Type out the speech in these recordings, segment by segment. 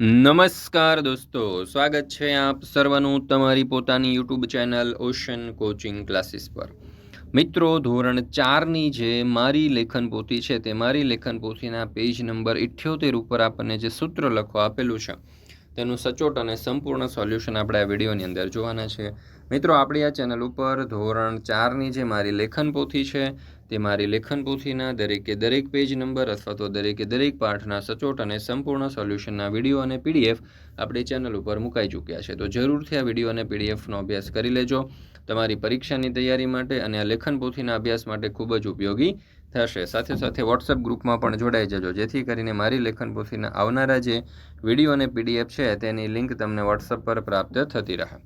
નમસ્કાર દોસ્તો, સ્વાગત છે આપ સર્વનું તમારી પોતાની YouTube channel ocean coaching classes પર। મિત્રો, ધોરણ 4ની જે મારી લેખન પોથી છે તે મારી લેખન પોથીના પેજ નંબર 78 ઉપર આપણને જે સૂત્ર લખવા આપેલું છે તેનું સચોટ અને સંપૂર્ણ સોલ્યુશન આપણે આ વિડીયોની અંદર જોવાના છે। મિત્રો, આપણી આ ચેનલ ઉપર ધોરણ 4ની જે મારી લેખન પોથી છે તે મારી લેખન પોથીના દરેક પેજ નંબર અથવા તો દરેક પાઠના સચોટ અને સંપૂર્ણ સોલ્યુશનના વિડીયો અને પીડીએફ આપણી ચેનલ ઉપર મુકાઈ ચૂક્યા છે। તો જરૂરથી આ વિડીયો અને પીડીએફનો અભ્યાસ કરી લેજો, તમારી પરીક્ષાની તૈયારી માટે અને આ લેખન પોથીના અભ્યાસ માટે ખૂબ જ ઉપયોગી થશે। સાથે સાથે વોટ્સએપ ગ્રુપમાં પણ જોડાઈ જજો, જેથી કરીને મારી લેખન પોથીના આવનારા જે વિડીયો અને પીડીએફ છે તેની લિંક તમને વોટ્સએપ પર પ્રાપ્ત થતી રહે।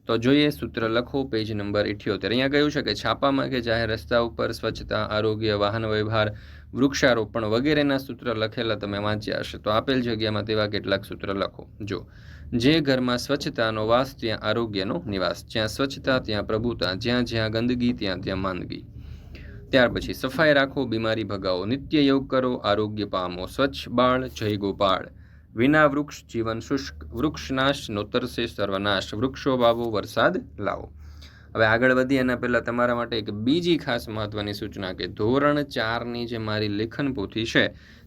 તો જોઈએ, સૂત્ર લખો, પેજ નંબર 78। અહીંયા કહ્યું છે કે છાપામાં કે જાહેર રસ્તા ઉપર સ્વચ્છતા, આરોગ્ય, વાહન વ્યવહાર, વૃક્ષારોપણ વગેરેના સૂત્ર લખેલા તમે વાંચ્યા હશે। તો આપેલ જગ્યામાં તેવા કેટલાક સૂત્ર લખો। જો, જે ઘરમાં સ્વચ્છતાનો વાસ ત્યાં આરોગ્યનો નિવાસ, જ્યાં સ્વચ્છતા ત્યાં પ્રભુતા, જ્યાં ગંદકી ત્યાં માંદગી। ત્યાર પછી, સફાઈ રાખો, બીમારી ભગાવો, નિત્ય યોગ કરો, આરોગ્ય પામો, સ્વચ્છ બાળ, જય ગોપાળ, વિના વૃક્ષ જીવન શુષ્ક, વૃક્ષ નાશ નોતરશે સર્વનાશ, વૃક્ષો વાવો વરસાદ લાવો। હવે આગળ વધી એના પહેલાં તમારા માટે એક બીજી ખાસ મહત્ત્વની સૂચના કે ધોરણ 4ની જે મારી લેખન પોથી છે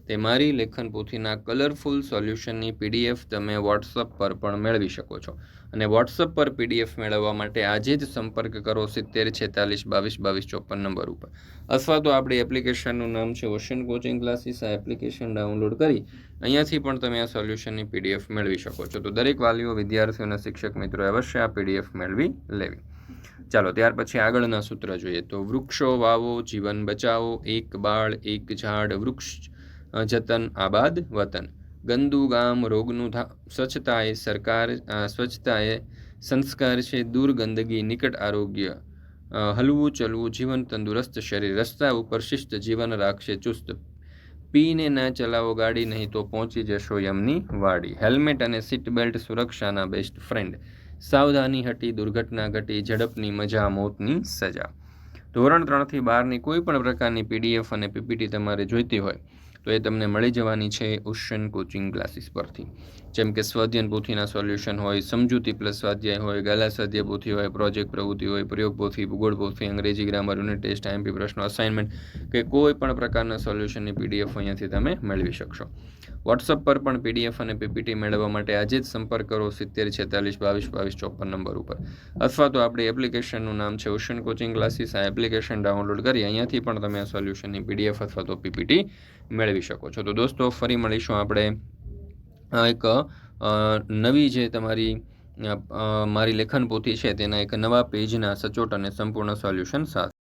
તે મારી લેખન પોથીના કલરફુલ સોલ્યુશનની પીડીએફ તમે વોટ્સઅપ પર પણ મેળવી શકો છો। અને વોટ્સઅપ પર પીડીએફ મેળવવા માટે આજે જ સંપર્ક કરો 7046222254 નંબર ઉપર, અથવા તો આપણી એપ્લિકેશનનું નામ છે ઓશન કોચિંગ ક્લાસીસ। આ એપ્લિકેશન ડાઉનલોડ કરી અહીંયાથી પણ તમે આ સોલ્યુશનની પીડીએફ મેળવી શકો છો। તો દરેક વાલીઓ, વિદ્યાર્થીઓ અને શિક્ષક મિત્રોએ અવશ્ય આ પીડીએફ મેળવી લેવી। ચાલો, ત્યાર પછી આગળના સૂત્ર જોઈએ। તો વૃક્ષો વાવો, જીવન બચાવો, એક બાળ એક ઝાડ, વૃક્ષ જતન આબાદ વતન, ગંદુ ગામ રોગનું સ્વચ્છતા એ સંસ્કાર છે, દૂર ગંદકી નિકટ આરોગ્ય, હલવું ચલવું જીવન તંદુરસ્ત શરીર, રસ્તા ઉપર શિસ્ત જીવન રાખશે ચુસ્ત, પીને ના ચલાવો ગાડી નહીં તો પહોંચી જશો યમની વાડી, હેલ્મેટ અને સીટ બેલ્ટ સુરક્ષાના બેસ્ટ ફ્રેન્ડ, સાવધાની હટી દુર્ઘટના ઘટી, ઝડપની મજા મોતની સજા। ધોરણ 3થી 12ની કોઈ પણ પ્રકારની પીડીએફ અને પીપીટી તમારે જોઈતી હોય તો એ તમને મળી જવાની છે ઓશન કોચિંગ ક્લાસીસ પરથી। જેમ કે સ્વાધ્યાયન પોથીના સોલ્યુશન હોય, સમજૂતી પ્લસ સ્વાધ્યાય હોય, ગાલા સ્વાધ્યાય પોથી હોય, પ્રોજેક્ટ પ્રવૃત્તિ હોય, પ્રયોગ પોથી, ભૂગોળ પોથી, અંગ્રેજી ગ્રામર, યુનિટ ટેસ્ટ, આઈએમપી પ્રશ્નો, અસાઇનમેન્ટ કે કોઈ પણ પ્રકારના સોલ્યુશનની પીડીએફ અહીંયાથી તમે મેળવી શકશો। વોટ્સઅપ પર પણ પીડીએફ અને પીપીટી મેળવવા માટે આજે જ સંપર્ક કરો 7046222254 નંબર ઉપર, અથવા તો આપણી એપ્લિકેશનનું નામ છે ઓશન કોચિંગ ક્લાસીસ। આ એપ્લિકેશન ડાઉનલોડ કરી અહીંયાથી પણ તમે આ સોલ્યુશનની પીડીએફ અથવા તો પીપીટી મેળવી શકો છો। તો દોસ્તો, ફરી મળીશું આપણે એક નવી જે તમારી મારી લેખન પોથી છે તેના એક નવા પેજના સચોટ અને સંપૂર્ણ સોલ્યુશન સાથે।